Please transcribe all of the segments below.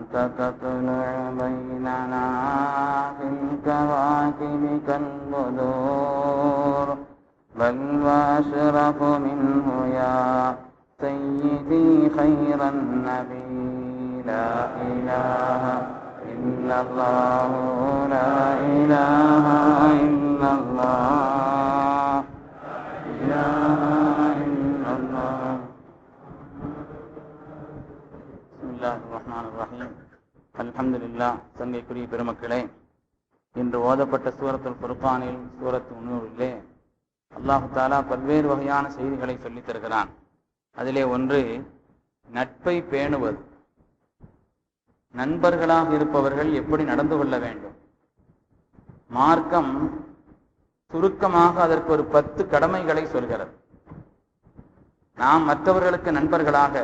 أنت تطلع بيننا في الكواكب كالبدور بل وأشرف منه يا سيدي خير النبي لا إله إلا الله لا إله إلا الله لا إله إلا الله. بسم الله الرحمن الرحيم. الحمد لله. சங்கைக்குரிய பெருமக்களே, இன்று ஓதப்பட்ட சூரத்துல் ஃபுர்கானில் சூரத்து 3 அல்லாஹு தஆலா பல்வேறு வகையான செய்திகளை சொல்லித் தருகிறான். அதிலே ஒன்று நட்பை பேணுவது. நண்பர்களாக இருப்பவர்கள் எப்படி நடந்து கொள்ள வேண்டும். மார்க்கம் சுருக்கமாக அதற்கு ஒரு 10 கடமைகளை சொல்கிறது. நாம் மற்றவர்களுக்கு நண்பர்களாக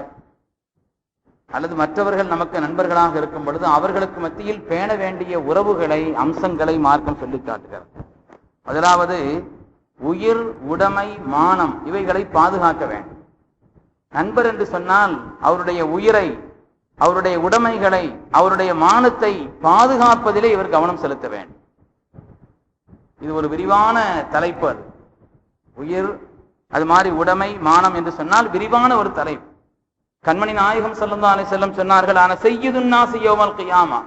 அல்லது மற்றவர்கள் நமக்கு நண்பர்களாக இருக்கும் பொழுது அவர்களுக்கு மத்தியில் பேண வேண்டிய உறவுகளை, அம்சங்களை மார்க்கம் சொல்லி காட்டுகிறது. முதலாவது உயிர், உடைமை, மானம் இவைகளை பாதுகாக்க வேண்டும். நண்பர் என்று சொன்னால் அவருடைய உயிரை, அவருடைய உடைமைகளை, அவருடைய மானத்தை பாதுகாப்பதிலே இவர் கவனம் செலுத்த வேண்டும். இது ஒரு விரிவான தலைப்பு. அது உயிர், அது மாதிரி உடைமை, மானம் என்று சொன்னால் விரிவான ஒரு தலைப்பு. கண்மணி நாயகம் ஸல்லல்லாஹு அலைஹி வஸல்லம் சொன்னார்கள், ஆன சய்யிதுன் நாஸி யௌமல் கியாமா,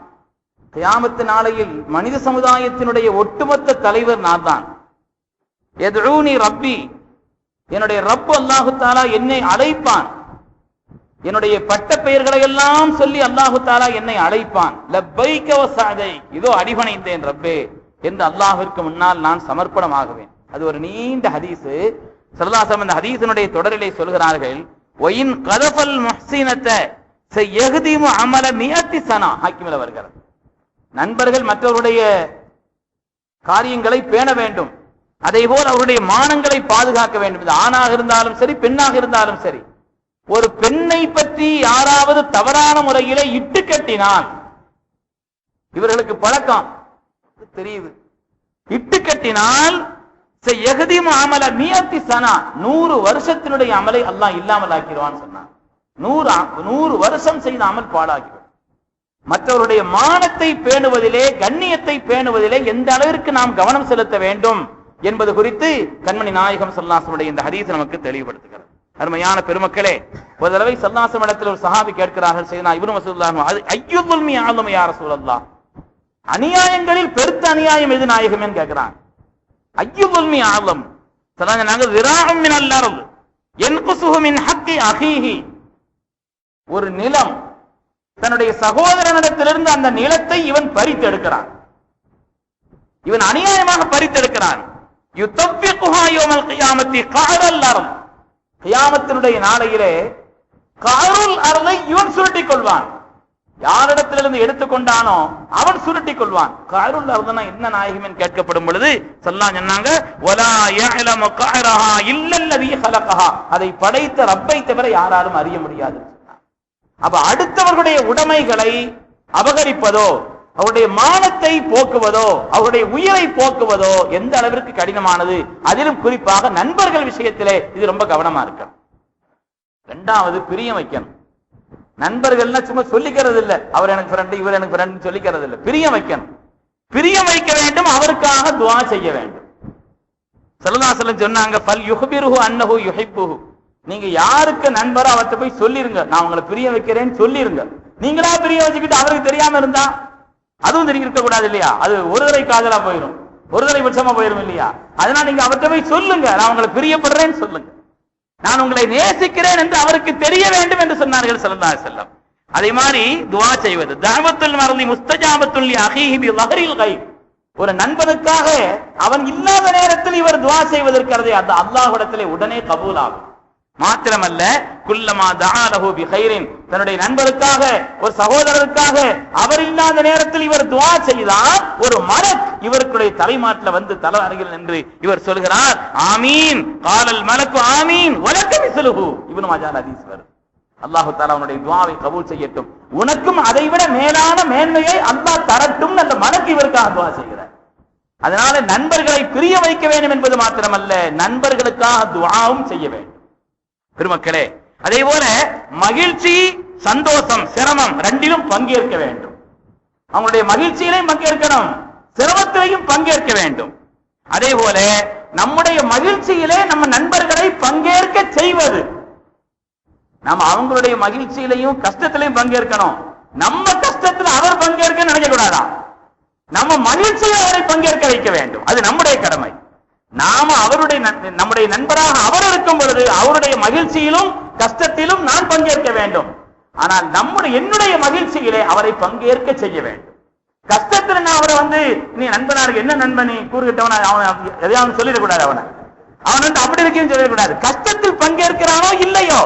கியாமத்து நாளையில் மனித சமுதாயத்தினுடைய ஒட்டுமொத்த தலைவர் நான் தான். யதுஊனி ரப்பி, என்னுடைய ரப்பு அல்லாஹு தஆலா என்னை அழைப்பான். என்னுடைய பட்ட பெயர்களை எல்லாம் சொல்லி அல்லாஹு தஆலா என்னை அழைப்பான். லப்பைக வ சஅதைக், இதோ அடிபணிந்தேன் ரப்பே என்று அல்லாஹ்விற்கு முன்னால் நான் சமர்ப்பணமாகுவேன். அது ஒரு நீண்ட ஹதீஸ். ஸல்லல்லாஹு அலைஹி வஸல்லம் அந்த ஹதீஸினுடைய தொடரிலே சொல்கிறார்கள், ஒயின் கதஃபல் முஹ்ஸினத சயஹ்திமு அமல மியத்தி சனா. ஹாக்கிமில் வருகிறது, நண்பர்கள் மற்றவருடைய காரியங்களை பேண வேண்டும், அதேபோல் அவருடைய மானங்களை பாதுகாக்க வேண்டும். இது ஆணாக இருந்தாலும் சரி, பெண்ணாக இருந்தாலும் சரி. ஒரு பெண்ணை பற்றி யாராவது தவறான முறையிலே இட்டு கட்டினால், இவர்களுக்கு பழக்கம் தெரியுது, இட்டு கட்டினால் 100 வருஷத்தினுடைய அமலை அல்லாஹ் இல்லாமல் ஆக்கிடுவான்னு சொன்னான். 100 வருஷம் செய்த அமல் பாழாகிடும். மற்றவருடைய மானத்தை பேணுவதிலே, கண்ணியத்தை பேணுவதிலே எந்த அளவிற்கு நாம் கவனம் செலுத்த வேண்டும் என்பது குறித்து கண்மணி நாயகம் ஸல்லல்லாஹு அலைஹி வஸல்லம் இந்த ஹதீஸ் நமக்கு தெளிவுபடுத்துகிறது. அருமையான பெருமக்களே, ஒரு தடவை ஸல்லல்லாஹு அலைஹி வஸல்லம் இடத்தில் ஒரு சஹாபி கேட்கிறார்கள், செய்தனா இப்னு மஸ்ஊத் ஐயுல் மிஅலும் யா ரசூலல்லாஹ், அநியாயங்களில் பெருத்த அநியாயம் எது நாயகமே கேட்கிறாங்க. ஐயுல் மிஅலும் சொன்னாங்க, ذراع من الارض ينقصه من حق اخيه, ஒரு நிலம் தன்னுடைய சகோதரனிடத்திலிருந்து அந்த நிலத்தை இவன் பறித்து எடுக்கிறான். இவன் அநியாயமாக பறித்தெடுக்கிறான். யுத்தஃபிகுஹா யௌமல் கியாமத்தி கஅரல் அர்த், கியாமத்தினுடைய நாளையிலே கஅருல் அர்தை இவன் சுருட்டிக் கொள்வான். யாரிடத்திலிருந்து எடுத்துக்கொண்டானோ அவன் சுருட்டிக் கொள்வான். கஅருல் அர்த்னா என்ன நாயகமே கேட்கப்படும் பொழுது ஸல்லல்லாஹு சொன்னாங்க, வலா யஅலமு கஅரஹா இல்லல்லதி ஹலகஹா, அதை படைத்த ரப்பை தவிர யாராலும் அறிய முடியாது. அப்ப அடுத்தவர்களுடைய உடைமைகளை அபகரிப்பதோ, அவருடைய மானத்தை போக்குவதோ, அவருடைய உயிரை போக்குவதோ எந்த அளவிற்கு கடினமானது. அதிலும் குறிப்பாக நண்பர்கள் விஷயத்திலே இது ரொம்ப கவனமா இருக்கு. இரண்டாவது, பிரியம் வைக்கணும். நண்பர்கள்னா சும்மா சொல்லிக்கிறது இல்ல, அவர் எனக்கு ஃப்ரெண்ட், இவர் எனக்கு ஃப்ரெண்ட் சொல்லிக்கிறது இல்ல. பிரியம் வைக்கணும். பிரியம் வைக்க வேண்டும், அவருக்காக துஆ செய்ய வேண்டும். ஸல்லல்லாஹு அலைஹி வஸல்லம் சொன்னாங்க, ஃபல் யுஹ்பிருஹு அன்னஹு யுஹிப்புஹு, நீங்க யாருக்கு நண்பரோ அவர்கிட்ட போய் சொல்லிருங்க, நான் உங்களை பிரியம் வைக்கிறேன்னு சொல்லிருங்க. நீங்களா பிரியம் வச்சுக்கிட்டு அவருக்கு தெரியாம இருந்தா அதுவும் தெரிஞ்சு இருக்க கூடாது இல்லையா? அது ஒரு தடவை காதலா போயிடும், ஒரு தடவை பட்சமா போயிடும் இல்லையா? அதனால நீங்க அவர்கிட்ட போய் சொல்லுங்க, நான் உங்களை பிரியப்படுறேன்னு சொல்லுங்க, நான் உங்களை நேசிக்கிறேன் என்று அவருக்கு தெரிய வேண்டும் என்று சொன்னார்கள் ஸல்லல்லாஹு அலைஹி வஸல்லம். அதே மாதிரி துஆ செய்வது, தஅவத்துல் மர்தி முஸ்தஜாபத்துல் லி அஹீஹி பி ظஹரில் கைப், ஒரு நண்பனுக்காக அவன் இல்லாத நேரத்தில் இவர் துஆ செய்வதற்கிறதே அது அல்லாஹ்விடத்திலே உடனே கபூல் ஆகும். மாத்திரமல்ல, குல்லமா தஆலஹு பிகைரின், தன்னுடைய நண்பருக்காக, ஒரு சகோதரருக்காக அவர் இல்லாத நேரத்தில் இவர் துஆ செய்தால் ஒரு மலக் இவருடைய தலைமாட்டில் வந்து தலை அருகில் நின்று இவர் சொல்கிறார், ஆமீன் காலல் மலக்கு ஆமீன் வலக்க மிஸ்லுஹு. இப்னு மாஜாஹ் ஹதீஸ் வருது. அல்லாஹ் தஆலா அவனுடைய துஆவை கபூல் செய்யட்டும், உனக்கும் அதைவிட மேலான மேன்மையை அல்லாஹ் தரட்டும் அந்த மலக்கு இவருக்காக துஆ செய்கிறார். அதனால நண்பர்களை பிரிய வைக்க வேண்டும் என்பது மாத்திரமல்ல, நண்பர்களுக்காக துஆவும் செய்ய வேண்டும். பெருமக்களே, அதே போல மகிழ்ச்சி சந்தோஷம், சிரமம் ரெண்டிலும் பங்கேற்க வேண்டும். அவங்களுடைய மகிழ்ச்சியிலையும் பங்கேற்கணும், சிரமத்திலையும் பங்கேற்க வேண்டும். அதே போல நம்முடைய மகிழ்ச்சியிலே நம்ம நண்பர்களை பங்கேற்க செய்வது, நம்ம அவங்களுடைய மகிழ்ச்சியிலையும் கஷ்டத்திலையும் பங்கேற்கணும். நம்ம கஷ்டத்தில் அவர் பங்கேற்க நினைக்க கூடாதா, நம்ம மகிழ்ச்சியை அவரை பங்கேற்க வைக்க வேண்டும். அது நம்முடைய கடமை. நாம அவருடைய நம்முடைய நண்பராக அவர் இருக்கும் பொழுது அவருடைய மகிழ்ச்சியிலும் கஷ்டத்திலும் நான் பங்கேற்க வேண்டும். ஆனால் என்னுடைய மகிழ்ச்சியிலே அவரை பங்கேற்க செய்ய வேண்டும். கஷ்டத்துல நான் அவரை நீ நண்பனாருக்கு என்ன நண்பனி கூறுகிட்டவன அவன் எதையாவது சொல்லிடக்கூடாது. அவன் அப்படி இருக்குன்னு சொல்லிடக்கூடாது. கஷ்டத்தில் பங்கேற்கிறானோ இல்லையோ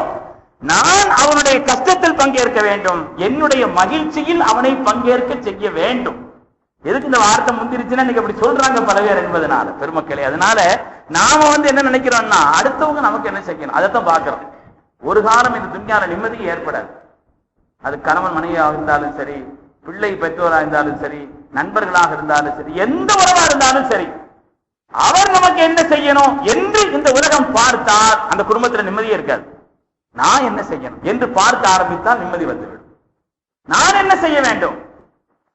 நான் அவனுடைய கஷ்டத்தில் பங்கேற்க வேண்டும், என்னுடைய மகிழ்ச்சியில் அவனை பங்கேற்க செய்ய வேண்டும். எதுக்கு இந்த வார்த்தை முந்திருச்சுன்னா இன்னைக்கு அப்படி சொல்றாங்க பல பேர் என்பதனால பெருமக்களே. அதனால நாம என்ன நினைக்கிறோம்னா அடுத்தவங்க நமக்கு என்ன செய்யணும் அதைத்தான் பார்க்கிறோம். ஒரு காலம் இந்த துன்யால நிம்மதி ஏற்படாது. அது கணவன் மனைவியாக இருந்தாலும் சரி, பிள்ளை பெற்றோராக இருந்தாலும் சரி, நண்பர்களாக இருந்தாலும் சரி, எந்த உறவா இருந்தாலும் சரி, அவர் நமக்கு என்ன செய்யணும் என்று இந்த உலகம் பார்த்தால் அந்த குடும்பத்தில் நிம்மதியே இருக்காது. நான் என்ன செய்யணும் என்று பார்க்க ஆரம்பித்தால் நிம்மதி வந்துவிடும். நான் என்ன செய்ய வேண்டும்,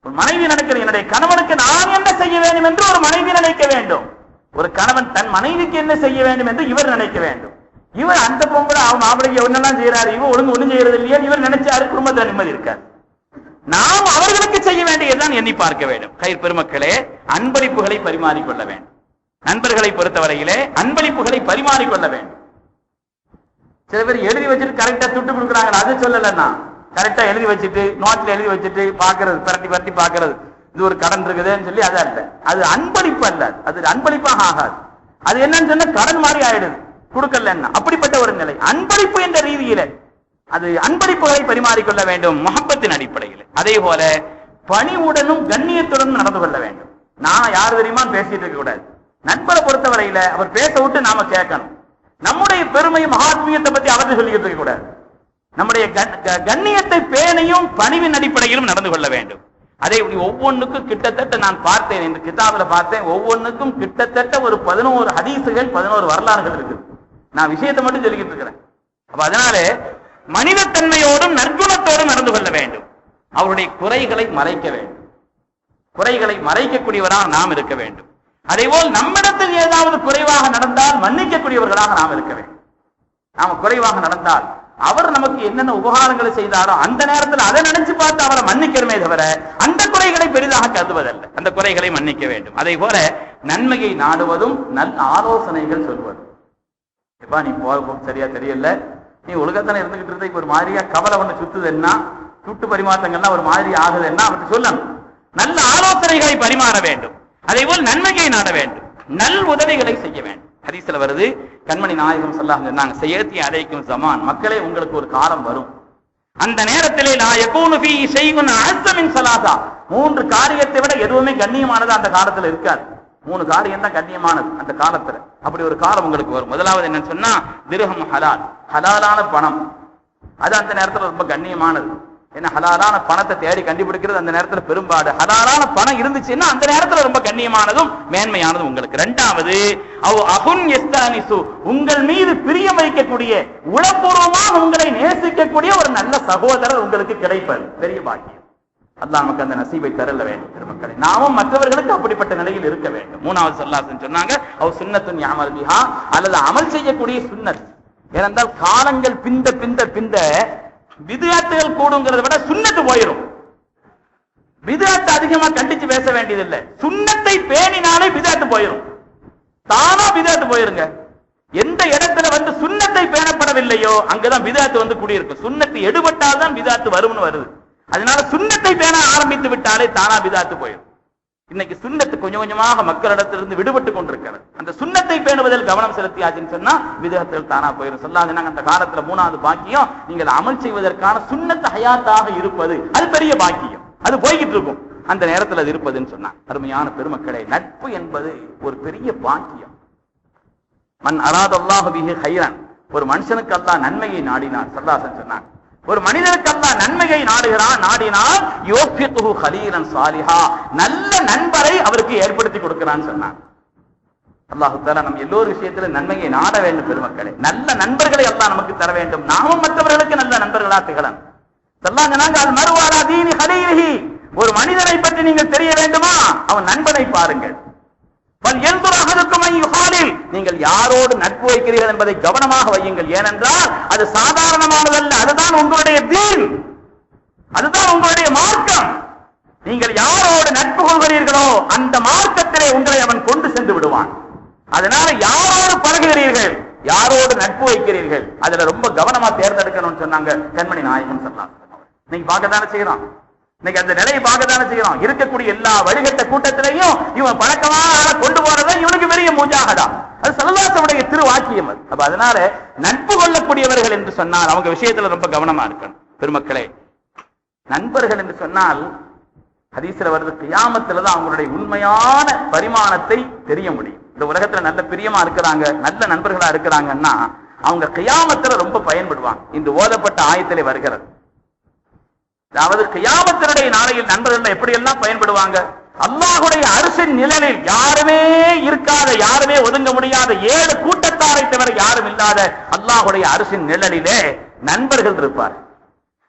ஒரு மனைவி நினைக்கிற என்னுடைய கணவனுக்கு நான் என்ன செய்ய வேண்டும் என்று ஒரு மனைவி நினைக்க வேண்டும். ஒரு கணவன் தன் மனைவிக்கு என்ன செய்ய வேண்டும் என்று இவர் நினைக்க வேண்டும். இவர் அந்த பொம்பளை அவன் மாப்பிளைக்கு என்னெல்லாம் செய்யறாரு, இவன் ஒழுங்கு ஒண்ணும் செய்யறது இல்லையா இவர் நினைச்சாரு, குடும்பத்தில் நிம்மதி இருக்காது. நாம் அவர்களுக்கு செய்ய வேண்டியதுதான் எண்ணி பார்க்க வேண்டும். கயிர் பெருமக்களே, அன்பளிப்புகளை பரிமாறிக்கொள்ள வேண்டும். நண்பர்களை பொறுத்தவரையிலே அன்பளிப்புகளை பரிமாறிக்கொள்ள வேண்டும். சில பேர் எழுதி வச்சுட்டு கரெக்டா துட்டு கொடுக்குறாங்க, அது சொல்லலன்னா கரெக்டா எழுதி வச்சுட்டு நோட்ல எழுதி வச்சுட்டு பாக்குறது, பரட்டி பரட்டி பாக்குறது, இது ஒரு கடன் இருக்குதுன்னு சொல்லி அது அல்ல, அது அன்பளிப்பு அல்ல, அது அன்பளிப்பாக ஆகாது. அது என்னன்னு சொன்னா கடன் மாதிரி ஆயிடுது கொடுக்கல. அப்படிப்பட்ட ஒரு நிலை அன்பளிப்பு என்ற ரீதியில அது அன்பளிப்புகளை பரிமாறிக்கொள்ள வேண்டும் முஹப்பத்தின் அடிப்படையில். அதே போல பணிவுடனும் கண்ணியத்துடனும் நடந்து கொள்ள வேண்டும். நான் யார் தெரியுமா பேசிட்டு இருக்க கூடாது. நண்பரை பொறுத்தவரையில அவர் பேச விட்டு நாம கேட்கணும். நம்முடைய பெருமை மகாத்மியத்தை பத்தி அவர்கள் சொல்லிக்கிட்டு இருக்க கூடாது. நம்முடைய கண்ணியத்தை பேணையும் பணிவின் அடிப்படையிலும் நடந்து கொள்ள வேண்டும். அதே ஒவ்வொன்றுக்கும் கிட்டத்தட்ட நான் பார்த்தேன், இந்த கிதாபில் பார்த்தேன், ஒவ்வொன்றுக்கும் கிட்டத்தட்ட ஒரு 11 ஹதீசுகள் 11 வரலாறுகள் இருக்குது. நான் விஷயத்தை மட்டும் சொல்லிக்கிட்டு இருக்கிறேன். அப்ப அதனால மனிதத்தன்மையோடும் நற்குணத்தோடும் நடந்து கொள்ள வேண்டும். அவருடைய குறைகளை மறைக்க வேண்டும். குறைகளை மறைக்கக்கூடியவராக நாம் இருக்க வேண்டும். அதேபோல் நம்மிடத்தில் ஏதாவது குறைவாக நடந்தால் மன்னிக்கக்கூடியவர்களாக நாம் இருக்க வேண்டும். நாம குறைவாக நடந்தால் அவர் நமக்கு என்னென்ன உபகாரங்களை செய்தாரோ அந்த நேரத்தில் அதை நினைச்சு பார்த்து அவரை மன்னிக்கிறமே தவிர அந்த குறைகளை பெரிதாக கருதுவதல்ல, அந்த குறைகளை மன்னிக்க வேண்டும். அதே போல நன்மையை நாடுவதும் நல்ல ஆலோசனைகள் சொல்வதும். எப்பா நீ போக சரியா தெரியல, நீ ஒழுங்கத்தானே இருந்துகிட்டு இருந்த, இப்ப ஒரு மாதிரியா கவலை ஒண்ணு சுத்துதுன்னா, சுட்டு பரிமாற்றங்கள்லாம் ஒரு மாதிரி ஆகுதுன்னா அவருக்கு சொல்லணும். நல்ல ஆலோசனைகளை பரிமாற வேண்டும். அதே போல் நன்மையை நாட வேண்டும், நல் உதவிகளை செய்ய வேண்டும். ஹதீஸ்ல வருது, கண்மணி நாயகம் ஸல்லல்லாஹு அலைஹி வஸல்லம் சயத்தி அலைக்கும் ஸமான், மக்களே உங்களுக்கு ஒரு காலம் வரும், அந்த நேரத்திலே லா யகூனு ஃபீ ஷைஉன் அஸ்ஸ மின் ஸலாஸா, 3 காரியத்தை விட எதுவுமே கண்ணியமானது அந்த காலத்துல இருக்காது. 3 காரியம் தான் கண்ணியமானது அந்த காலத்துல. அப்படி ஒரு காலம் உங்களுக்கு வரும். முதலாவது என்னன்னு சொன்னா திர்ஹம் ஹலால், ஹலாலான பணம். அது அந்த நேரத்துல ரொம்ப கண்ணியமானது. ஏன்னா ஹலாலான பணத்தை தேடி கண்டுபிடிக்கிறது அந்த நேரத்துல பெரும்பாடு. ஹலாலான பணம் இருந்துச்சுன்னா அந்த நேரத்துல ரொம்ப கண்ணியமானதும் மேன்மையானதும் உங்களுக்கு. 2வது அவ் அகுன் யஸ்தானிசு, உங்கள் மீது பிரியம் வைக்கக்கூடிய, உளப்பூர்வமாக உங்களை நேசிக்கக்கூடிய ஒரு நல்ல சகோதரர் உங்களுக்கு கிடைப்பது பெரிய பாக்கியம். அல்லாஹ் நமக்கு அந்த நசீபை தரல வேண்டும் பெருமக்களே. நாமும் மற்றவர்களுக்கு அப்படிப்பட்ட நிலையில் இருக்க வேண்டும். 3வது ஸல்லல்லாஹு சொன்னாங்க அவ் சுன்னத்துன் யஅமல் பிஹா, அல்லது அமல் செய்யக்கூடிய சுன்னத். ஏனென்றால் காலங்கள் பிந்த பிந்த பிந்த பிதுஅத்துகள் கூடுங்கிறத விட சுன்னத்து போயிடும். பிதுஅத்து அதிகமா கண்டிச்சு பேச வேண்டியதில்லை, சுன்னத்தை பேணினாலே பிதுஅத்து போயிடும். தானா பிதுஅத்து போயிருங்க. எந்த இடத்துல சுன்னத்தை பேணப்படவில்லையோ அங்கதான் பிதுஅத்து குடியிருக்கும். சுன்னத்து எடுபட்டால் தான் பிதுஅத்து வரும்னு வருது. அதனால சுன்னத்தை பேண ஆரம்பித்து விட்டாலே தானா பிதுஅத்து போயிடும். இன்னைக்கு சுன்னத்து கொஞ்சம் கொஞ்சமாக மக்களிடத்திலிருந்து விடுபட்டு கொண்டிருக்கிறது. அந்த சுன்னத்தை பேணுவதில் கவனம் செலுத்தியாச்சுன்னு சொன்னா விதத்தில் தானா போயிடும். சொல்லாங்க அந்த காலத்துல 3வது பாக்கியம், நீங்கள் அமல் செய்வதற்கான சுன்னத்து ஹயாத்தாக இருப்பது, அது பெரிய பாக்கியம். அது போய்கிட்டு இருக்கும் அந்த நேரத்தில் அது இருப்பதுன்னு சொன்னாங்க. அருமையான பெருமக்களே, நட்பு என்பது ஒரு பெரிய பாக்கியம். மன் அராதல்லாஹு பிஹி கைரன், ஒரு மனுஷனுக்கு அல்லாஹ் நன்மையை நாடினார் ஸல்லல்லாஹு சொன்னாங்க. ஒரு மனிதனுக்கு அல்லாஹ் நன்மையை நாடினால் யோஃபிகுஹு கலீலன் சாலிஹா, நல்ல நண்பரை அவருக்கு ஏற்படுத்தி கொடுக்கிறான்னு சொன்னாங்க. அல்லாஹ் தஆலா நம்ம எல்லோரு விஷயத்துல நன்மையை நாட வேண்டும் பெருமக்களே. நல்ல நண்பர்களை அல்லாஹ் நமக்கு தர வேண்டும். நாமும் மற்றவர்களுக்கு நல்ல நண்பர்களா திகழணும். ஒரு மனிதனை பற்றி நீங்கள் தெரிய வேண்டுமா, அவன் நண்பனை பாருங்கள். நீங்கள் யாரோடு நட்பு வைக்கிறீர்கள் என்பதை கவனமாக வையுங்கள். ஏனென்றால் அது சாதாரணமானதல்ல, அதுதான் உங்களுடைய தீன், அதுதான் உங்களுடைய மார்க்கம். நீங்கள் யாரோடு நட்பு கொள்கிறீர்களோ அந்த மார்க்கத்திலே உங்களை அவன் கொண்டு சென்று விடுவான். அதனால யாரோடு பழகுகிறீர்கள், யாரோடு நட்பு வைக்கிறீர்கள், அதுல ரொம்ப கவனமா தேர்ந்தெடுக்கணும்னு சொன்னாங்க கண்மணி நாயகம் ஸல்லல்லாஹு அலைஹி வஸல்லம். நீங்க பார்க்கத்தானே செய்யறோம், இன்னைக்கு அந்த நிலையை பார்க்கத்தானே செய்யறோம். இருக்கக்கூடிய எல்லா வழிகட்ட கூட்டத்திலையும் இவன் பழக்கமாக கொண்டு போறதை இவனுக்கு பெரிய முஜாஹதா. அது ஸல்லல்லாஹு அலைஹி வஸல்லம் திரு வாக்கியம். அப்ப அதனால நட்பு கொள்ளக்கூடியவர்கள் என்று சொன்னால் அவங்க விஷயத்துல ரொம்ப கவனமா இருக்கணும். பெருமக்களே, நண்பர்கள் என்று சொன்னால் ஹதீஸ்ல வருது, கியாமத்துல தான் அவங்களுடைய உண்மையான பரிமாணத்தை தெரிய முடியும். இந்த உலகத்துல நல்ல பிரியமா இருக்கிறாங்க, நல்ல நண்பர்களா இருக்கிறாங்கன்னா அவங்க கியாமத்துல ரொம்ப பயன்படுவாங்க. இந்த ஓதப்பட்ட ஆயத்திலே வருகிறது. அதாவது கியாமத்தினுடைய நாளையில் நண்பர்கள் எப்படி எல்லாம் பயன்படுவாங்க. அல்லாஹ்வுடைய அரிசின் நிழலில் யாருமே இருக்காத, யாருமே ஒதுங்க முடியாத 7 கூட்டத்தாரை தவிர யாரும் இல்லாத அல்லாஹ்வுடைய அரிசின் நிழலிலே நண்பர்கள் இருப்பார்.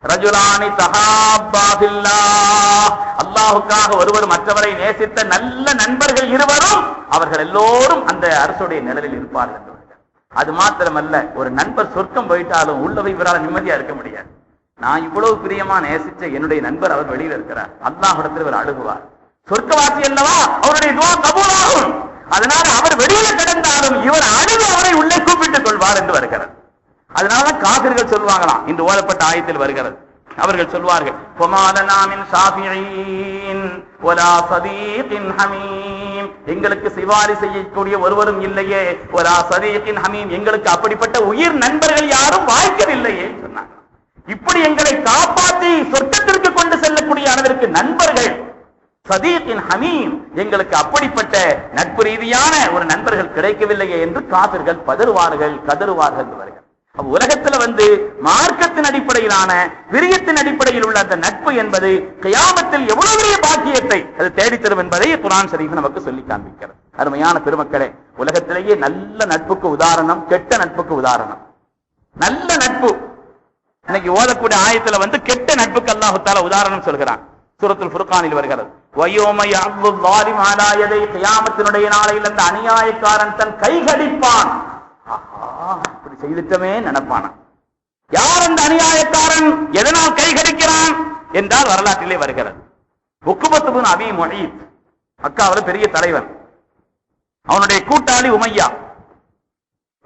ரஜுலானி தஹாப்பா ஃபில்லாஹ், அல்லாஹ்வுக்காக ஒருவர் மற்றவரை நேசித்த நல்ல நண்பர்கள் இருவரும் அவர்கள் எல்லோரும் அந்த அரசுடைய நிழலில் இருப்பார்கள். அது மாத்திரமல்ல, ஒரு நண்பர் சொர்க்கம் போயிட்டாலும் உள்ளவை இவரால் நிம்மதியா இருக்க முடியாது. நான் இவ்வளவு பிரியமா நேசிச்ச என்னுடைய நண்பர் அவர் வெளியில இருக்கிறார், அல்லாஹ்விடத்தில் இவர் அழுகுவார். சொர்க்கவாசி அல்லவா, அவருடைய துஆ கபூலாகும். அதனால அவர் வெளியில கிடந்தாலும் இவர் அழுது அவரை உள்ளே கூப்பிட்டுக் கொள்வார் என்று வருகிறது. அதனாலதான் காபிர்கள் சொல்வாங்களாம், இந்த ஓதப்பட்ட ஆயத்தில் வருகிறது. அவர்கள் சொல்வார்கள், எங்களுக்கு சிவாரி செய்யக்கூடிய ஒருவரும் இல்லையே, ஒலா சதீகின் ஹமீம், எங்களுக்கு அப்படிப்பட்ட உயிர் நண்பர்கள் யாரும் வாய்க்கவில்லையே சொன்னாங்க. இப்படி எங்களை காப்பாற்றி சொர்க்கத்திற்கு கொண்டு செல்லக்கூடிய அளவிற்கு நண்பர்கள் சதீகின் ஹமீம், எங்களுக்கு அப்படிப்பட்ட நட்பு ரீதியான ஒரு நண்பர்கள் கிடைக்கவில்லையே என்று காபிர்கள் பதறுவார்கள், கதறுவார்கள் வருகிறார். உலகத்துல மார்க்கத்தின் அடிப்படையிலான விரியத்தின் அடிப்படையில் உள்ள அந்த நட்பு என்பது கியாமத்தில் எவ்வளவு பெரிய பாக்கியத்தை அது தேடித்தரும் என்பதை குர்ஆன் ஷரீஃப் நமக்கு சொல்லி காண்பிக்கிறது. அருமையான பெருமக்களே, உலகத்திலேயே நல்ல நட்புக்கு உதாரணம் கெட்ட நட்புக்கு உதாரணம். நல்ல நட்பு இன்னைக்கு ஓதக்கூடிய ஆயத்துல கெட்ட நட்புக்கு அல்லாஹ் தஆலா உதாரணம் சொல்கிறான். சூரத்துல் ஃபுர்கானில் வருகிறது, வயோம யஅது ஸாலிம் அலா யதை, கியாமத்தினுடைய நாளையில் அந்த அநியாயக்காரன் தன் கைகடிப்பான். இப்படி செய்துட்டமே நினைப்பானா. யார் அந்த அநியாயக்காரன், எதனால் கைகடிக்கிறான் என்றால் வரலாற்றிலே வருகிறது. உக்பத் இப்னு அபீ முஹைத், மக்காவில் பெரிய தலைவன், அவனுடைய கூட்டாளி உமையா.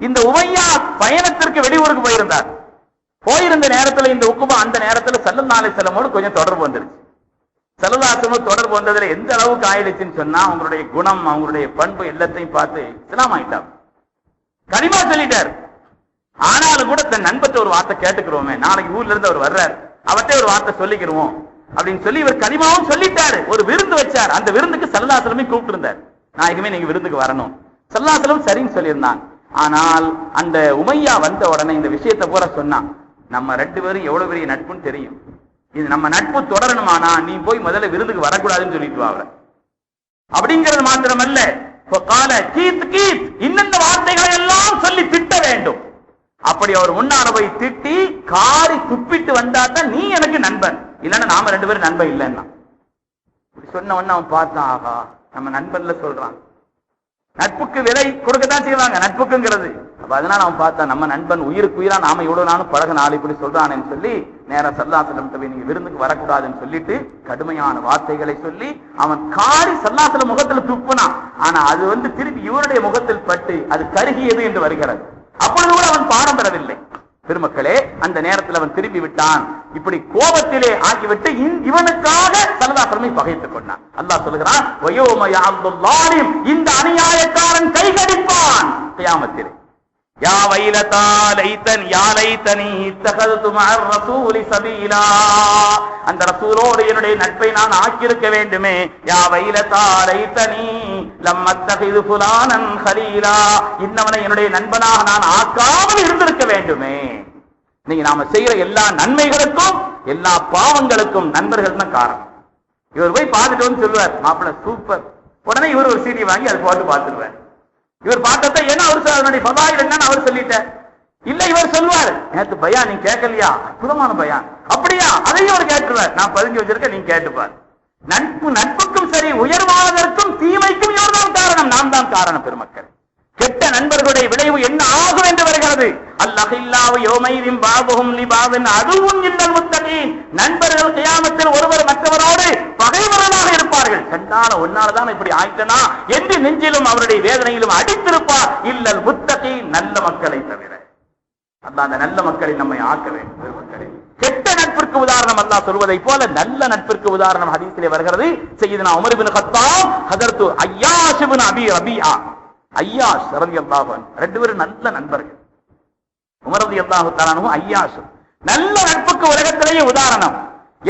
இந்த உமையா பயணத்திற்கு வெளியூருக்கு போயிருந்தார். போயிருந்த நேரத்தில் இந்த உக்பா அந்த நேரத்தில் ஸல்லல்லாஹு அலைஹி வஸல்லமோடு கொஞ்சம் தொடர்பு வந்துருச்சு. ஸல்லல்லாஹு அலைஹி வஸல்லம் தொடர்பு வந்ததுல எந்த அளவுக்கு ஆயிடுச்சுன்னு சொன்னா, அவங்களுடைய குணம் அவங்களுடைய பண்பு எல்லாத்தையும் பார்த்து இஸ்லாம் ஆயிட்டார், கலிமா சொல்லிட்டார். ஆனாலும் கூட தன் நண்பத்தை ஒரு வார்த்தை கேட்டுக்கிறோமே, நாளைக்கு ஊர்ல இருந்து அவர் வர்றார், அவர்கிட்ட ஒரு வார்த்தை சொல்லிக்கிறோம் அப்படின்னு சொல்லி இவர் கலிமாவும் சொல்லிட்டாரு. ஒரு விருந்து வச்சார். அந்த விருந்துக்கு ஸல்லல்லாஹு அலைஹி வஸல்லம் கூப்பிட்டு இருந்தார். நாயகமே நீங்க விருந்துக்கு வரணும். ஸல்லல்லாஹு அலைஹி வஸல்லம் சரின்னு சொல்லியிருந்தாங்க. ஆனால் அந்த உமையா வந்த உடனே இந்த விஷயத்தை பூரா சொன்னான். நம்ம 2 பேரும் எவ்வளவு பெரிய நட்புன்னு தெரியும், இது நம்ம நட்பு தொடரணுமானா நீ போய் முதல்ல விருந்துக்கு வரக்கூடாதுன்னு சொல்லிட்டு வா அப்படிங்கிறது மாத்திரமல்ல, இன்னென்ன வார்த்தைகளை எல்லாம் சொல்லி திட்ட வேண்டும். அப்படி அவர் முன்னால போய் திட்டி காரி துப்பிட்டு வந்தா தான் நீ எனக்கு நண்பன், இல்லன்னா நாம 2 பேரும் நண்பன் இல்லைன்னா. சொன்ன உடனே அவன் பார்த்தான், ஆகா நம்ம நண்பன்ல சொல்றான். நட்புக்கு விலை கொடுக்கத்தான் செய்வாங்க நட்புக்குங்கிறது. அப்ப அதனால அவன் பார்த்தான், நம்ம நண்பன் உயிருக்கு உயிரா நாம இவ்வளவு நானும் பழக நாள் இப்படி சொல்றான்னு சொல்லி நேரா ஸல்லல்லாஹு அலைஹி வஸல்லம் நீங்க விருந்துக்கு வரக்கூடாதுன்னு சொல்லிட்டு கடுமையான வார்த்தைகளை சொல்லி அவன் காரி ஸல்லல்லாஹு அலைஹி வஸல்லம் முகத்தில் துப்புனான். ஆனா அது திருப்பி இவருடைய முகத்தில் பட்டு அது கருகியது என்று வருகிறது. அப்பொழுது கூட அவன் பாடம் பெறவில்லை. பெருமக்களே, அந்த நேரத்தில் அவன் திரும்பி விட்டான். இப்படி கோபத்திலே ஆகிவிட்டு இவனுக்காக ஸல்லல்லாஹு அலைஹி வஸல்லம் பகைத்துக் கொண்டான். அல்லாஹ் சொல்கிறான், வயோம யஅது ஸாலிம், இந்த அநியாயக்காரன் கைகடிப்பான் கியாமத்திலே. யா வைலதா லைதன் யா லைதனி இத்தகது மஅர் ரசூலி சபீலா, அந்த ரசூலோடு என்னுடைய நட்பை நான் ஆக்கியிருக்க வேண்டுமே. யா வைலதா லைதனி லம் அத்தகிது ஃபுலானன் கலீலா, இன்னவனை என்னுடைய நண்பனாக நான் ஆக்காமல் இருந்திருக்க வேண்டுமே. நீங்க நாம செய்யற எல்லா நன்மைகளுக்கும் எல்லா பாவங்களுக்கும் நண்பர்கள் தான் காரணம். இவர் போய் பார்த்துட்டு வந்து சொல்லுவார், மாப்பிள்ள சூப்பர், உடனே இவர் ஒரு சீடி வாங்கி அதை போட்டு பார்த்துருவார். இவர் பார்த்தா என்ன அவருடைய பதாயில் என்னன்னு அவர் சொல்லிட்டார். இல்ல இவர் சொல்லுவார், நேற்று பயான் நீ கேட்கலையா, அற்புதமான பயான், அப்படியா, அதையும் அவர் கேட்டுருவார். நான் பதிஞ்சு வச்சிருக்க, நீங்க கேட்டுப்பார். நட்புக்கும் சரி உயர்வானதற்கும் தீமைக்கும் இவர்தான் காரணம், நாம் தான் காரணம். பெருமக்கள், கெட்ட நண்பர்களுடைய விளைவு என்ன ஆகும் என்று வருகிறது. அல்லாஹ் யௌமைதின் பாபுஹும் லிபாபின் அதுவும் இல்லல் முத்தகீன். நண்பர்கள் கியாமத்தில் ஒருவர் மற்றவரோடு பகைவர்களாக இருப்பார்கள். கண்டால ஒன்னாலதான் இப்படி ஆயிட்டனா என்று நெஞ்சிலும் அவருடைய வேதனையிலும் அடித்திருப்பார். இல்லல் முத்தகீன், நல்ல மக்களை தவிர. அல்லாஹ் அந்த நல்ல மக்களை நம்மை ஆக்க வேண்டும். பெருமக்களே, கெட்ட நட்பிற்கு உதாரணம் அல்லாஹ் சொல்வதை போல நல்ல நட்பிற்கு உதாரணம் ஹதீஸிலே வருகிறது. சையதுனா உமர் இப்னு கத்தாப், ஹஜரத்து அய்யாஷ் இப்னு அபி ரபியா, அய்யாஷ் ரலியல்லாஹு அன்ஹு, ரெண்டு பேரும் நல்ல நண்பர்கள். உமர் ரலியல்லாஹு தஆலா அன்ஹு, அய்யாஷ் நல்ல நட்புக்கு உலகத்திலேயே உதாரணம்.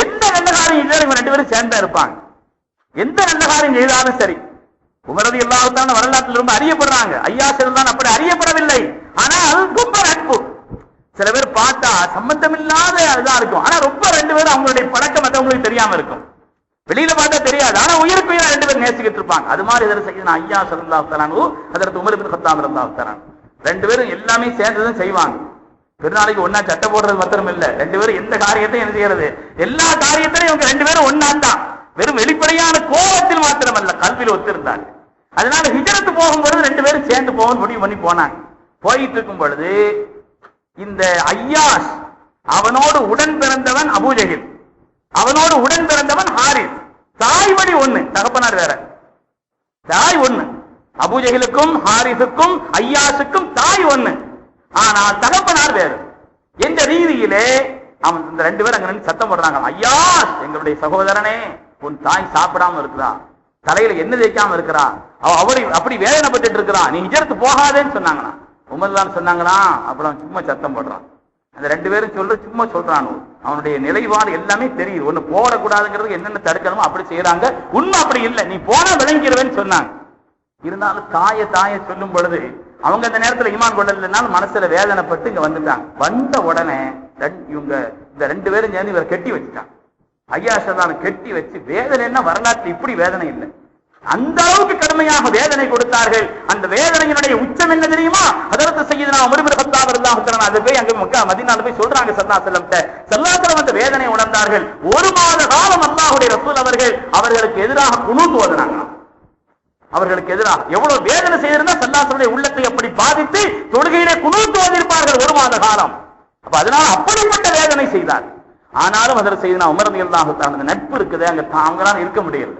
எந்த நல்ல காரியம் செய்தாலும் ரெண்டு பேரும் சேர்ந்தா இருப்பாங்க. எந்த நல்ல காரியம் செய்தாலும் சரி. உமர் ரலியல்லாஹு தஆலா வரலாற்றில் ரொம்ப அறியப்படுறாங்க. அய்யாஷ் தான் அப்படி அறியப்படவில்லை, ஆனால் ரொம்ப நட்பு. சில பேர் பார்த்தா சம்பந்தம் இல்லாத இதா இருக்கும், ஆனா ரொம்ப ரெண்டு பேரும் அவங்களுடைய பழக்கம் மற்றவங்களுக்கு தெரியாம இருக்கும். வெளியில பார்த்தா தெரியாது, ஆனா உயிருக்கு உயிரா ரெண்டு பேரும் நேசிக்கிட்டு இருப்பாங்க. அது மாதிரி இதற்கு செய்யணும் அய்யாஷ் ரலியல்லாஹு தஆலா அன்ஹு, ஹஜ்ரத் உமர் இப்னு கத்தாப் ரலியல்லாஹு தஆலா ரெண்டு பேரும் எல்லாமே சேர்ந்துதான் செய்வாங்க. பெருநாளைக்கு ஒன்னா சட்டை போடுறது மாத்திரம் இல்ல, ரெண்டு பேரும் எந்த காரியத்தையும் என்ன செய்யறது, எல்லா காரியத்திலையும் இவங்க ரெண்டு பேரும் ஒன்னா தான். வெறும் வெளிப்படையான கோபத்தில் மாத்திரம் அல்ல, கல்வியில் ஒத்திருந்தாங்க. அதனால ஹிஜ்ரத் போகும்பொழுது ரெண்டு பேரும் சேர்ந்து போகணும் முடிவு பண்ணி போனாங்க. போயிட்டு இருக்கும் பொழுது இந்த அய்யாஷ், அவனோடு உடன் பிறந்தவன் அபூஜஹில், அவனோடு உடன் பிறந்தவன் ஹாரிஸ். தாய் வழி ஒண்ணு, தகப்பனார் வேற. தாய் ஒண்ணு, அபூஜஹிலுக்கும் ஹாரிஸுக்கும் அய்யாஷுக்கும் தாய் ஒண்ணு, ஆனால் தகப்பனார் வேறு. என்ற ரீதியிலே அவன் இந்த ரெண்டு பேரும் அங்க நின்று சத்தம் போடுறாங்க, அய்யாஷ் எங்களுடைய சகோதரனே, உன் தாய் சாப்பிடாம இருக்கிறா, தலையில என்ன தேய்க்காம இருக்கிறா, அவரை அப்படி வேதனைப்பட்டு இருக்கிறா, நீ ஹிஜ்ரத் போகாதேன்னு சொன்னாங்களா. உமர் தான் சொன்னாங்களா, அப்புறம் சும்மா சத்தம் போடுறான். அந்த ரெண்டு பேரும் சும்மா சொல்றான். அவனுடைய நிலைப்பாடு எல்லாமே தெரியுது. ஒண்ணு போடக்கூடாதுங்கிறது என்னென்ன தடுக்கணுமோ அப்படி செய்யறாங்க. உண்மை அப்படி இல்லை, நீ போனா விளங்கிடுவேன்னு சொன்னாங்க. இருந்தாலும் தாய சொல்லும் பொழுது அவங்க அந்த நேரத்துல ஈமான் கொள்ளலைனாலும் மனசுல வேதனைப்பட்டு இங்க வந்துட்டாங்க. வந்த உடனே இவங்க இந்த ரெண்டு பேரும் சேர்ந்து இவர் கெட்டி வச்சுட்டாங்க. அய்யாஷான கெட்டி வச்சு, வேதனைன்னா வரலாற்று இப்படி வேதனை இல்லை, அந்த அளவுக்கு கடுமையாக வேதனை கொடுத்தார்கள். அந்த வேதனையினுடைய உச்சம் என்ன தெரியுமா? ஹஜ்ரத் சய்யிதுனா உமர் இப்னு கத்தாப் ரலியல்லாஹு தஆலா அது போய் அங்க மக்கா மதீனால போய் சொல்றாங்க ஸல்லல்லாஹு அலைஹி வஸல்லம். ஸல்லல்லாஹு அலைஹி வஸல்லம் அந்த வேதனை உணர்ந்தார்கள். ஒரு மாத காலம் அல்லாஹ்வுடைய ரசூல் அவர்கள் அவர்களுக்கு எதிராக குனூத் ஓதுனாங்க. அவர்களுக்கு எதிராக எவ்வளவு வேதனை செய்திருந்தா ஸல்லல்லாஹு அலைஹி வஸல்லம் உள்ளத்தை அப்படி பாதித்து தொழுகையிலே குனூத் ஓதிருப்பார்கள் ஒரு மாத காலம். அப்ப அதனால அப்படிப்பட்ட வேதனை செய்தார். ஆனாலும் ஹஜ்ரத் சய்யிதுனா உமர் ரலியல்லாஹு தஆலா அந்த நட்பு இருக்குது, அங்க அவங்களால இருக்க முடியல.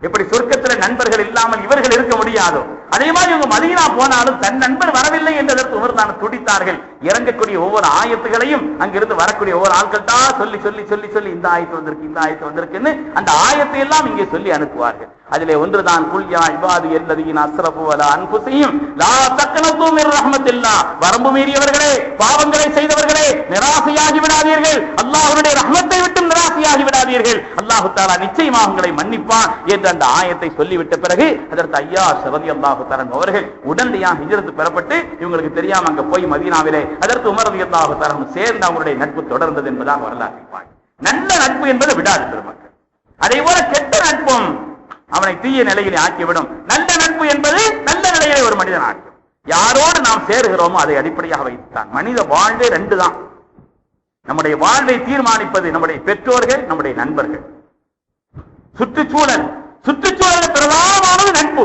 எப்படி சொர்க்கத்தில் நண்பர்கள் இல்லாமல் இவர்கள் இருக்க முடியாதோ, அதே மாதிரி இவங்க மதீனா போனாலும் தன் நண்பர் வரவில்லை என்றதற்கு உமர் தான் துடித்தார்கள். இறங்கக்கூடிய ஒவ்வொரு ஆயத்துகளையும் அங்கிருந்து வரக்கூடிய ஒவ்வொரு ஆட்கள் தான் சொல்லி சொல்லி சொல்லி சொல்லி இந்த ஆயத்து வந்திருக்கு, இந்த ஆயத்து வந்திருக்குன்னு அந்த ஆயத்தை எல்லாம் இங்கே சொல்லி அனுப்புவார்கள். அதிலே ஒன்றுதான் குல் யா இபாதி அல்லதீன அஸ்ரஃபு அலா அன்ஃபுஸிஹிம் லா தக்னது மிர் ரஹ்மத்தில்லாஹ், வரம்பு மீறியவர்களே, பாவங்களை செய்தவர்களே, நிராசையாகி விடாதீர்கள், அல்லாஹ்வுடைய ரஹ்மத்தை விட்டு நிராசையாகி விடாதீர்கள், அல்லாஹ் தஆலா நிச்சயமாக உங்களை மன்னிப்பான் என்ற அந்த ஆயத்தை சொல்லிவிட்ட பிறகு ஹஜ்ரத் அய்யாஷ் ரலியல்லாஹு தஆலா அவர்கள் உடனடியாக ஹிஜ்ரத் பெறப்பட்டு இவங்களுக்கு தெரியாம அங்க போய் மதீனாவிலே ஹஜ்ரத் உமர் ரலியல்லாஹு தஆலா சேர்ந்து அவங்களுடைய நட்பு தொடர்ந்தது என்பதாக வரலாற்று. நல்ல நட்பு என்பது விடாது பெருமக்கள். அதே போல கெட்ட நட்பும் அவனை தீய நிலையிலே ஆக்கிவிடும். நல்ல நட்பு என்பது நல்ல நிலையிலே ஒரு மனிதன் ஆக்கும். யாரோடு நாம் சேருகிறோமோ அதை அடிப்படையாக வைத்தான். மனித வாழ்வே ரெண்டு தான். நம்முடைய வாழ்வை தீர்மானிப்பது நம்முடைய பெற்றோர்கள், நம்முடைய நண்பர்கள். சுற்றுச்சூழல் பிரதானமானது நட்பு.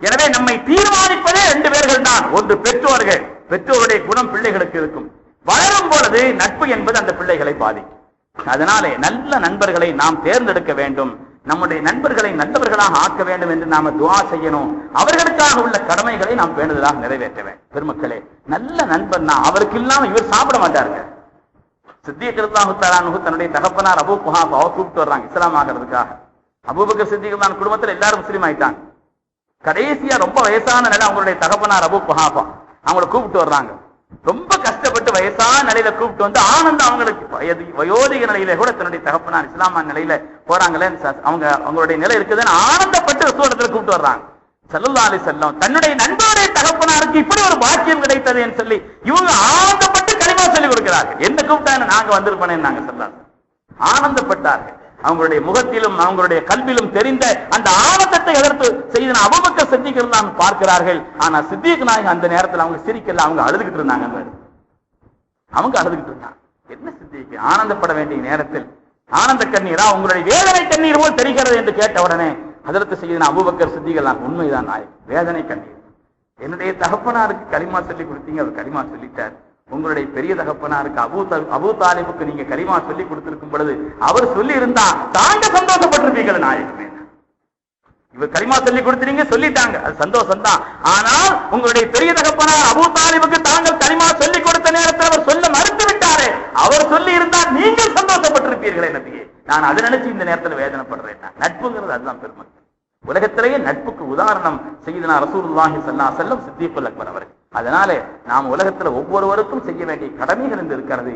எனவே நம்மை தீர்மானிப்பதே ரெண்டு பேர்கள் தான். ஒன்று பெற்றோர்கள், பெற்றோருடைய குணம் பிள்ளைகளுக்கு இருக்கும். வளரும் பொழுது நட்பு என்பது அந்த பிள்ளைகளை பாதிக்கும். அதனாலே நல்ல நண்பர்களை நாம் தேர்ந்தெடுக்க வேண்டும். நம்முடைய நண்பர்களை நல்லவர்களாக ஆக்க வேண்டும் என்று நாம துஆ செய்யணும். அவர்களுக்காக உள்ள கடமைகளை நாம் வேண்டுதலாக நிறைவேற்ற வேண்டும். பெருமக்களே, நல்ல நண்பர்னா அவருக்கு இல்லாம இவர் சாப்பிட மாட்டாருங்க. சித்திக் ரலியல்லாஹு தஆலா அன்ஹு தன்னுடைய தகப்பனார் அபூ குஹாஃபாவை கூப்பிட்டு வர்றாங்க இஸ்லாம் ஆகிறதுக்காக. அபூபக்கர் சித்திக் ரலியல்லாஹு குடும்பத்தில் எல்லாரும் முஸ்லீம் ஆயிட்டாங்க. கடைசியா ரொம்ப வயசான நிலை அவங்களுடைய தகப்பனார் அபூ குஹாஃபா அவங்கள கூப்பிட்டு வர்றாங்க. ரொம்ப கஷ்டப்பட்டு வயசான நிலையில கூப்பிட்டு வந்து ஆனந்தம் அவங்களுக்கு வயோதிக நிலையில கூட தன்னுடைய தகப்பனார் இஸ்லாமான நிலையில போறாங்களே, அவங்களுடைய நிலை இருக்குதுன்னு ஆனந்தப்பட்டு ரசூலுல்லாஹி கூப்பிட்டு வர்றாங்க. ஸல்லல்லாஹு அலைஹி வஸல்லம் தன்னுடைய நண்பருடைய தகப்பனாருக்கு இப்படி ஒரு பாக்கியம் கிடைத்தது என்று சொல்லி இவங்க ஆனந்தப்பட்டு கலிமா சொல்லி கொடுக்கிறார்கள். என்ன கூப்பிட்டாங்க, நாங்க வந்திருப்பேன் நாங்க ஸல்லல்லாஹு ஆனந்தப்பட்டார்கள். அவங்களுடைய முகத்திலும் அவங்களுடைய கல்விலும் தெரிந்த அந்த ஆனந்தத்தை எதிர்த்து செய்த அபூபக்கர் சித்திக் ரலியல்லாஹு பார்க்கிறார்கள். ஆனா சித்திக் நாயகம் அந்த நேரத்தில் அவங்க சிரிக்கல, அவங்க அழுதுகிட்டு இருந்தாங்க. அவங்க அழுதுகிட்டு இருந்தாங்க. என்ன சித்திக்கு ஆனந்தப்பட வேண்டிய நேரத்தில் ஆனந்த கண்ணீரா உங்களுடைய வேதனை கண்ணீர் போல் தெரிகிறது என்று கேட்ட உடனே ஹஜ்ரத் சய்யிதுனா அபூபக்கர் சித்திகள் உண்மைதான் நாயகம், வேதனை கண்ணீர். என்னுடைய தகப்பனாருக்கு கலிமா சொல்லி கொடுத்தீங்க, அவர் கலிமா சொல்லிட்டார். உங்களுடைய பெரிய தகப்பனாருக்கு அபூ தாலிபுக்கு நீங்க கலிமா சொல்லி கொடுத்திருக்கும் பொழுது அவர் சொல்லி இருந்தா தாங்க சந்தோஷப்பட்டிருப்பீர்கள் நாயகமே. இவர் கலிமா சொல்லி கொடுத்தீங்க, சொல்லிட்டாங்க, அது சந்தோஷம் தான். ஆனால் உங்களுடைய பெரிய தகப்பனார் அபூ தாலிபுக்கு தாங்கள் கலிமா சொல்லி கொடுத்த நேரத்தில் அவர் சொல்ல மறுத்து விட்டாரே, அவர் சொல்லி இருந்தால் நீங்கள் சந்தோஷப்பட்டிருப்பீர்களே நபியே. நான் அதை நினைச்சு இந்த நேரத்தில் வேதனைப்படுறேன். நட்புங்கிறது அதுதான் பெருமை. உலகத்திலேயே நட்புக்கு உதாரணம் சய்யிதுனா ரசூலுல்லாஹி ஸல்லல்லாஹு அலைஹி வஸல்லம் சித்திக்குல் அக்பர் அவர்கள். அதனாலே நாம் உலகத்தில் ஒவ்வொருவருக்கும் செய்ய வேண்டிய கடமைகள் என்று இருக்கிறது.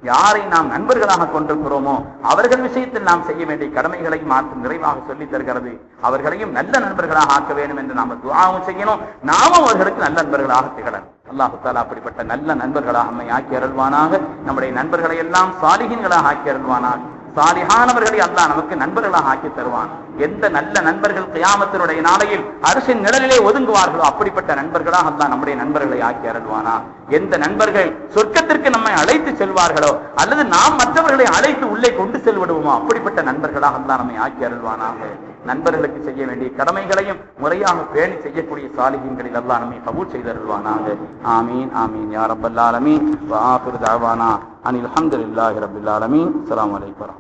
யாரை நாம் நண்பர்களாக கொண்டிருக்கிறோமோ அவர்கள் விஷயத்தில் நாம் செய்ய வேண்டிய கடமைகளை மாற்றும் நிறைவாக சொல்லி தருகிறது. அவர்களையும் நல்ல நண்பர்களாக ஆக்க வேண்டும் என்று நாம் துஆவும் செய்யணும். நாமும் அவர்களுக்கு நல்ல நண்பர்களாக திகழணும். அல்லாஹ் தஆலா அப்படிப்பட்ட நல்ல நண்பர்களாக நம்மை ஆக்கி அருள்வானாக. நம்முடைய நண்பர்களை எல்லாம் சாலிஹீன்களாக ஆக்கி அருள்வானாக. சாலிஹானவர்களை அல்லாஹ் நமக்கு நண்பர்களாக ஆக்கி தருவான். எந்த நல்ல நண்பர்கள் கியாமத்தினுடைய நாளையில் அரிசின் நிழலிலே ஒதுங்குவார்களோ அப்படிப்பட்ட நண்பர்களாக அல்லாஹ் நம்முடைய நண்பர்களை ஆக்கி அருள்வானா. எந்த நண்பர்கள் சொர்க்கத்திற்கு நம்மை அழைத்து செல்வார்களோ அல்லது நாம் மற்றவர்களை அழைத்து உள்ளே கொண்டு செல்விடுவோமோ அப்படிப்பட்ட நண்பர்களாக அல்லாஹ் நம்மை ஆக்கி அருள்வானாக. நண்பர்களுக்கு செய்ய வேண்டிய கடமைகளையும் முறையாக பேணி செய்யக்கூடிய சாலிஹீன்களில் அல்லாஹ் நம்மை கபூல் செய்து அருள்வானாக. ஆமீன் ஆமீன் யா ரப்பல் ஆலமீன். வ ஆகிரு தஅவானா அனில் ஹம்துலில்லாஹி ரப்பில் ஆலமீன். அஸ்ஸலாமு அலைக்கும்.